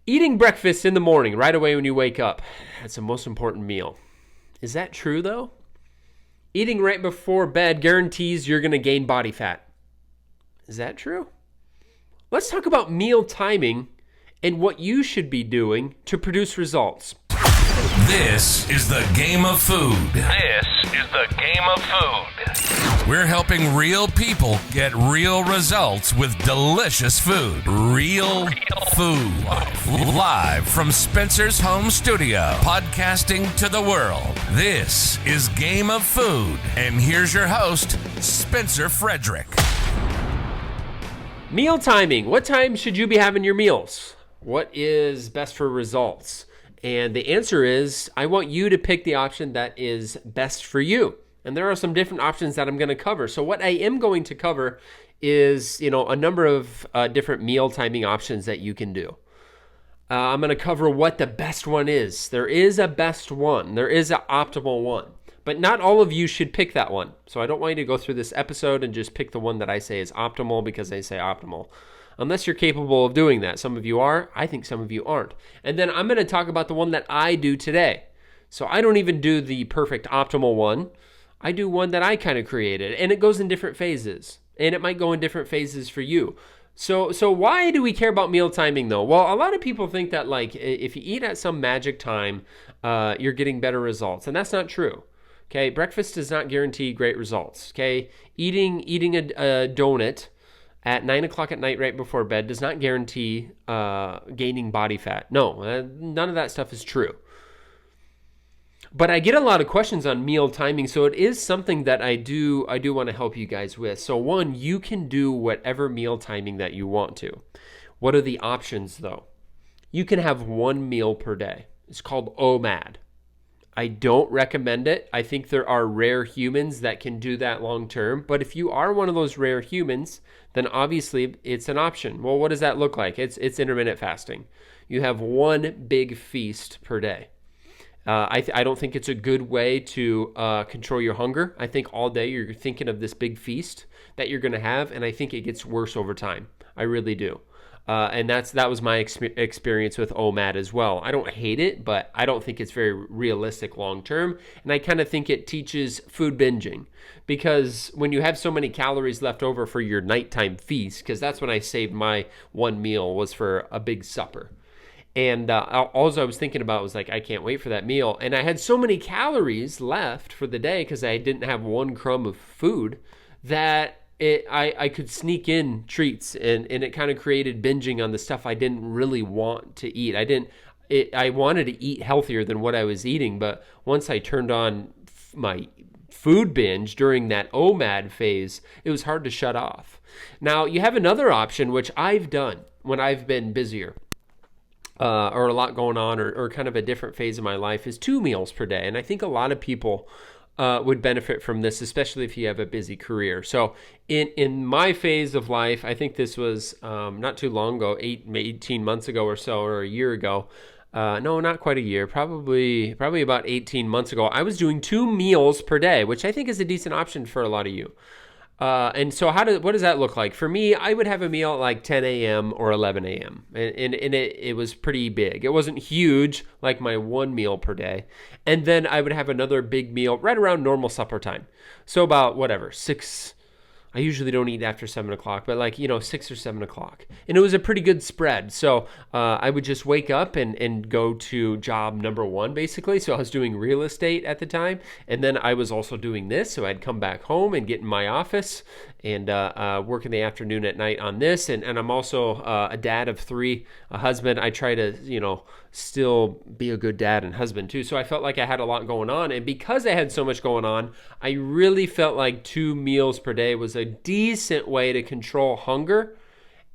Eating breakfast in the morning right away when you wake up, that's the most important meal. Is that true though? Eating right before bed guarantees you're going to gain body fat. Is that true? Let's talk about meal timing and what you should be doing to produce results. This is the game of food. This is the game of food. We're helping real people get real results with delicious food. Real food. Live from Spencer's home studio, podcasting to the world. This is Game of Food. And here's your host, Spencer Frederick. Meal timing. What time should you be having your meals? What is best for results? And the answer is, I want you to pick the option that is best for you. And there are some different options that I'm going to cover. So what I am going to cover is, a number of different meal timing options that you can do. I'm going to cover what the best one is. There is a best one. There is an optimal one. But not all of you should pick that one. So I don't want you to go through this episode and just pick the one that I say is optimal because I say optimal. Unless you're capable of doing that. Some of you are. I think some of you aren't. And then I'm going to talk about the one that I do today. So I don't even do the perfect optimal one. I do one that I kind of created. And it goes in different phases. And it might go in different phases for you. So why do we care about meal timing though? Well, a lot of people think that like if you eat at some magic time, you're getting better results. And that's not true. Okay, breakfast does not guarantee great results. Okay, eating a donut at 9 o'clock at night right before bed does not guarantee gaining body fat. No, none of that stuff is true. But I get a lot of questions on meal timing, so it is something that I do want to help you guys with. So one, you can do whatever meal timing that you want to. What are the options though? You can have one meal per day. It's called OMAD. I don't recommend it. I think there are rare humans that can do that long term. But if you are one of those rare humans, then obviously it's an option. Well, what does that look like? It's intermittent fasting. You have one big feast per day. I don't think it's a good way to control your hunger. I think all day you're thinking of this big feast that you're going to have, and I think it gets worse over time. I really do. And that was my experience with OMAD as well. I don't hate it, but I don't think it's very realistic long term. And I kind of think it teaches food binging because when you have so many calories left over for your nighttime feast, because that's when I saved my one meal was for a big supper. And all I was thinking about was like, I can't wait for that meal. And I had so many calories left for the day because I didn't have one crumb of food that I could sneak in treats and it kind of created binging on the stuff I didn't really want to eat. I wanted to eat healthier than what I was eating, but once I turned on my food binge during that OMAD phase, it was hard to shut off. Now, you have another option, which I've done when I've been busier. Or a lot going on or kind of a different phase of my life is 2 meals per day. And I think a lot of people would benefit from this, especially if you have a busy career. So in my phase of life, I think this was not too long ago, 18 months ago or so, or a year ago. No, not quite a year, probably about 18 months ago. I was doing 2 meals per day, which I think is a decent option for a lot of you. And so what does that look like? For me, I would have a meal at like 10 a.m. or 11 a.m. And it was pretty big. It wasn't huge like my one meal per day. And then I would have another big meal right around normal supper time. So about 6. I usually don't eat after 7 o'clock, but 6 or 7 o'clock. And it was a pretty good spread. So I would just wake up and go to job number 1, basically. So I was doing real estate at the time. And then I was also doing this. So I'd come back home and get in my office and work in the afternoon at night on this. And I'm also a dad of 3, a husband. I try to, still be a good dad and husband too. So I felt like I had a lot going on. And because I had so much going on, I really felt like 2 meals per day was a decent way to control hunger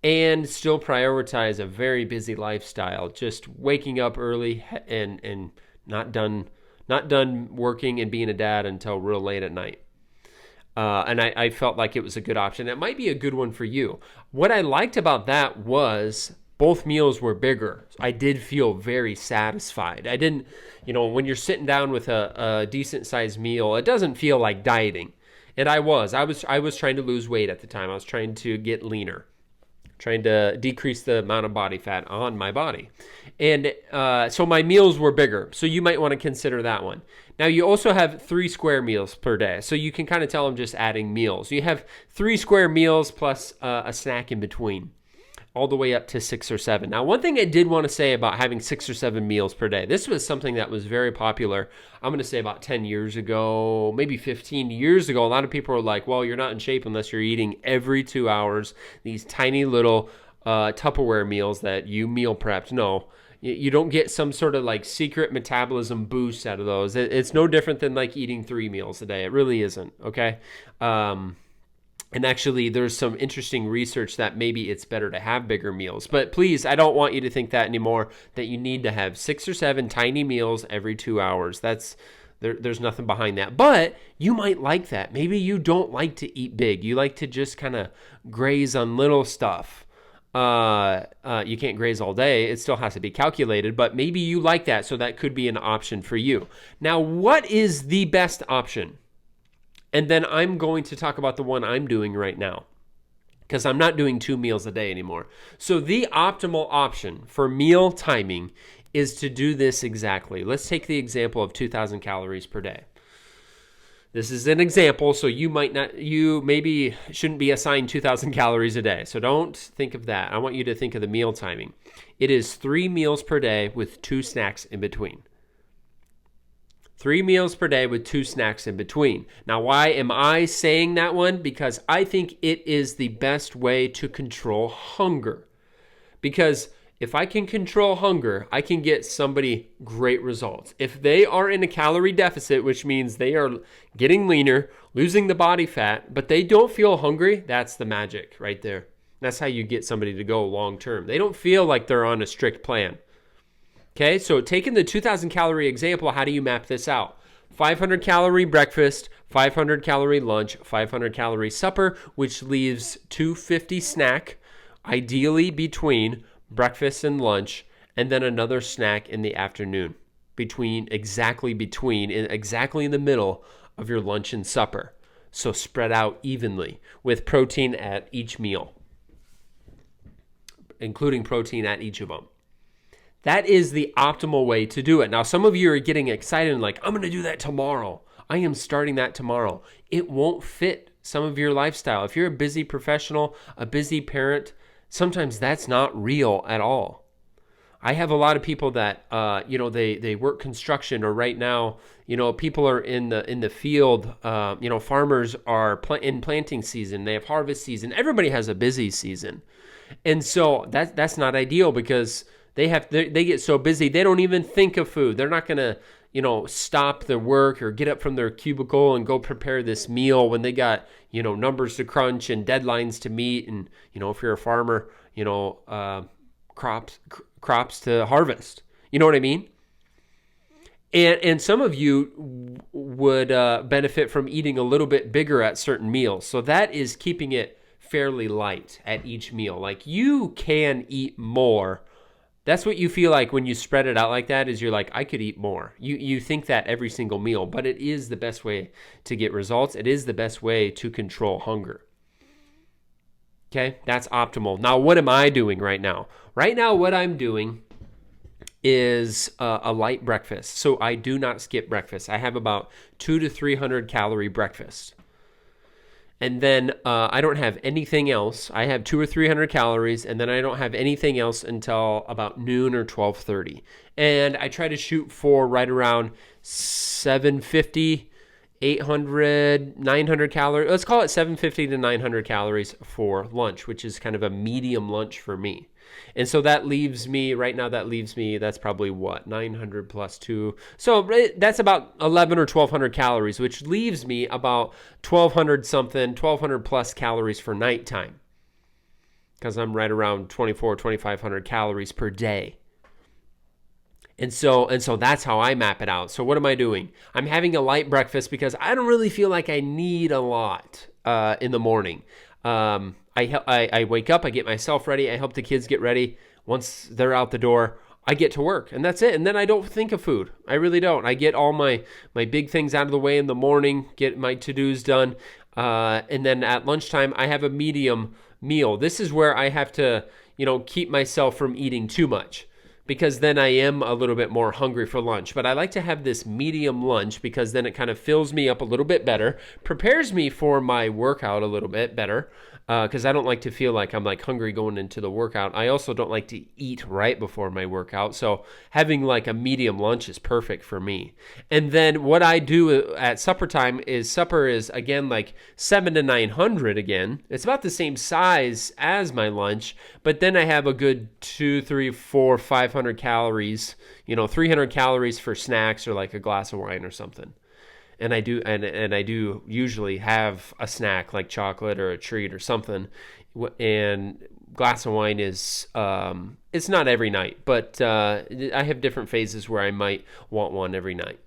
and still prioritize a very busy lifestyle. Just waking up early and not done working and being a dad until real late at night. And I felt like it was a good option. It might be a good one for you. What I liked about that was both meals were bigger. I did feel very satisfied. I didn't, when you're sitting down with a decent sized meal, it doesn't feel like dieting. And I was trying to lose weight at the time. I was trying to get leaner. trying to decrease the amount of body fat on my body. And so my meals were bigger. So you might want to consider that one. Now, you also have 3 square meals per day. So you can kind of tell I'm just adding meals. You have 3 square meals plus a snack in between, all the way up to 6 or 7. Now, one thing I did want to say about having 6 or 7 meals per day, this was something that was very popular, I'm going to say about 10 years ago, maybe 15 years ago. A lot of people were like, well, you're not in shape unless you're eating every 2 hours, these tiny little Tupperware meals that you meal prepped. No, you don't get some sort of like secret metabolism boost out of those. It's no different than like eating 3 meals a day. It really isn't, okay? And actually, there's some interesting research that maybe it's better to have bigger meals. But please, I don't want you to think that anymore, that you need to have 6 or 7 tiny meals every 2 hours. There's nothing behind that. But you might like that. Maybe you don't like to eat big. You like to just kind of graze on little stuff. You can't graze all day. It still has to be calculated, but maybe you like that, so that could be an option for you. Now, what is the best option? And then I'm going to talk about the one I'm doing right now, because I'm not doing 2 meals a day anymore. So the optimal option for meal timing is to do this exactly. Let's take the example of 2,000 calories per day. This is an example, so you maybe shouldn't be assigned 2,000 calories a day. So don't think of that. I want you to think of the meal timing. It is 3 meals per day with 2 snacks in between. 3 meals per day with 2 snacks in between. Now, why am I saying that one? Because I think it is the best way to control hunger. Because if I can control hunger, I can get somebody great results. If they are in a calorie deficit, which means they are getting leaner, losing the body fat, but they don't feel hungry, that's the magic right there. That's how you get somebody to go long term. They don't feel like they're on a strict plan. Okay, so taking the 2,000 calorie example, how do you map this out? 500 calorie breakfast, 500 calorie lunch, 500 calorie supper, which leaves 250 snack, ideally between breakfast and lunch, and then another snack in the afternoon, exactly in the middle of your lunch and supper. So spread out evenly with protein at each meal, including protein at each of them. That is the optimal way to do it. Now, some of you are getting excited and like, I'm going to do that tomorrow. I am starting that tomorrow. It won't fit some of your lifestyle. If you're a busy professional, a busy parent, sometimes that's not real at all. I have a lot of people that, they work construction, or right now, people are in the field. Farmers are in planting season. They have harvest season. Everybody has a busy season, and so that's not ideal, because they get so busy they don't even think of food. They're not gonna stop their work or get up from their cubicle and go prepare this meal when they got numbers to crunch and deadlines to meet, and if you're a farmer, crops to harvest. You know what I mean? And some of you would benefit from eating a little bit bigger at certain meals. So that is keeping it fairly light at each meal. Like, you can eat more. That's what you feel like when you spread it out like that, is you're like, I could eat more. You think that every single meal, but it is the best way to get results. It is the best way to control hunger. Okay, that's optimal. Now, what am I doing right now? Right now, what I'm doing is a light breakfast. So I do not skip breakfast. I have about 200 to 300 calorie breakfast. And then I don't have anything else. I have 200 or 300 calories, and then I don't have anything else until about noon or 12:30. And I try to shoot for right around 750, 800, 900 calories. Let's call it 750 to 900 calories for lunch, which is kind of a medium lunch for me. And so that leaves me, that's probably what, 900 plus 2. So that's about 11 or 1,200 calories, which leaves me about 1,200 plus calories for nighttime, because I'm right around 2,500 calories per day. And so that's how I map it out. So what am I doing? I'm having a light breakfast because I don't really feel like I need a lot in the morning. I wake up, I get myself ready, I help the kids get ready. Once they're out the door, I get to work, and that's it. And then I don't think of food. I really don't. I get all my big things out of the way in the morning, get my to-dos done, and then at lunchtime, I have a medium meal. This is where I have to, keep myself from eating too much, because then I am a little bit more hungry for lunch. But I like to have this medium lunch because then it kind of fills me up a little bit better, prepares me for my workout a little bit better, because I don't like to feel like I'm like hungry going into the workout. I also don't like to eat right before my workout. So having like a medium lunch is perfect for me. And then what I do at supper time is supper is again like 700 to 900 again. It's about the same size as my lunch, but then I have a good 200, 300, 400, 500 calories, 300 calories for snacks or like a glass of wine or something. And I do usually have a snack like chocolate or a treat or something. And glass of wine is it's not every night, but I have different phases where I might want one every night.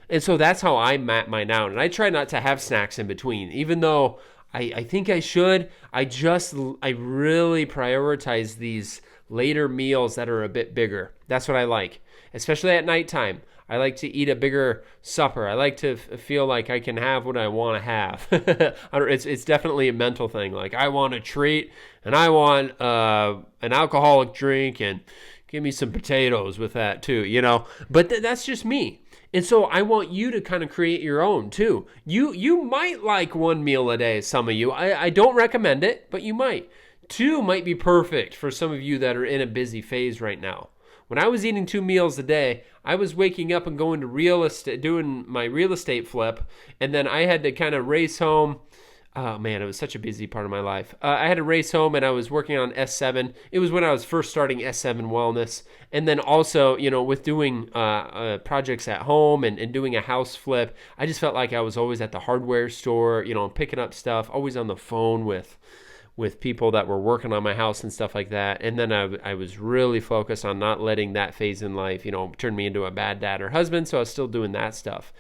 And so that's how I map mine out. And I try not to have snacks in between, even though I think I should. I really prioritize these later meals that are a bit bigger. That's what I like, especially at nighttime. I like to eat a bigger supper. I like to feel like I can have what I want to have. It's definitely a mental thing. Like I want a treat and I want an alcoholic drink and give me some potatoes with that too, But that's just me. And so I want you to kind of create your own too. You might like one meal a day, some of you. I don't recommend it, but you might. 2 might be perfect for some of you that are in a busy phase right now. When I was eating 2 meals a day, I was waking up and going to real estate, doing my real estate flip, and then I had to kind of race home. Oh man, it was such a busy part of my life. I had to race home, and I was working on S7. It was when I was first starting S7 Wellness, and then also, with doing projects at home and doing a house flip, I just felt like I was always at the hardware store, picking up stuff, always on the phone with people that were working on my house and stuff like that. And then I was really focused on not letting that phase in life, turn me into a bad dad or husband. So I was still doing that stuff.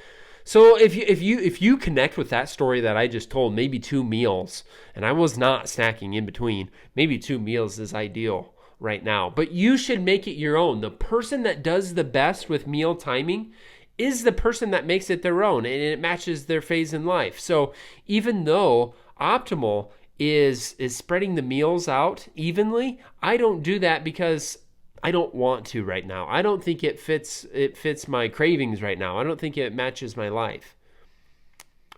So if you connect with that story that I just told, maybe 2 meals, and I was not snacking in between, maybe 2 meals is ideal right now. But you should make it your own. The person that does the best with meal timing is the person that makes it their own, and it matches their phase in life. So even though optimal is spreading the meals out evenly, I don't do that because I don't want to right now. I don't think it fits my cravings right now. I don't think it matches my life.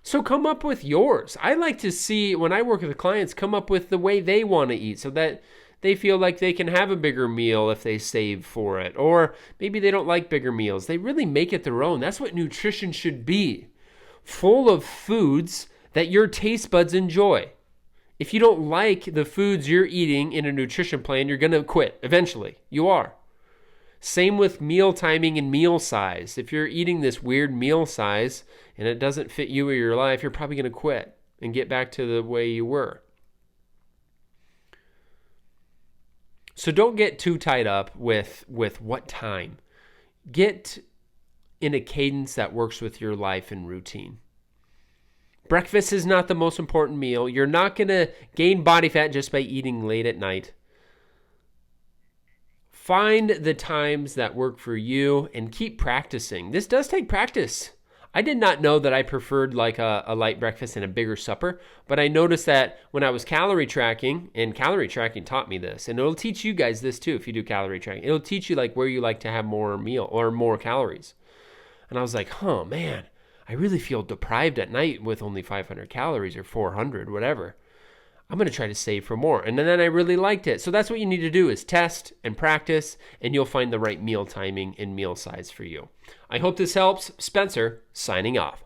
So come up with yours. I like to see, when I work with clients, come up with the way they want to eat so that they feel like they can have a bigger meal if they save for it. Or maybe they don't like bigger meals. They really make it their own. That's what nutrition should be. Full of foods that your taste buds enjoy. If you don't like the foods you're eating in a nutrition plan, you're going to quit. Eventually, you are. Same with meal timing and meal size. If you're eating this weird meal size and it doesn't fit you or your life, you're probably going to quit and get back to the way you were. So don't get too tied up with what time. Get in a cadence that works with your life and routine. Breakfast is not the most important meal. You're not going to gain body fat just by eating late at night. Find the times that work for you and keep practicing. This does take practice. I did not know that I preferred like a light breakfast and a bigger supper, but I noticed that when I was calorie tracking, and calorie tracking taught me this, and it'll teach you guys this too if you do calorie tracking. It'll teach you like where you like to have more meal or more calories. And I was like, oh man, I really feel deprived at night with only 500 calories or 400, whatever. I'm going to try to save for more. And then I really liked it. So that's what you need to do is test and practice, and you'll find the right meal timing and meal size for you. I hope this helps. Spencer, signing off.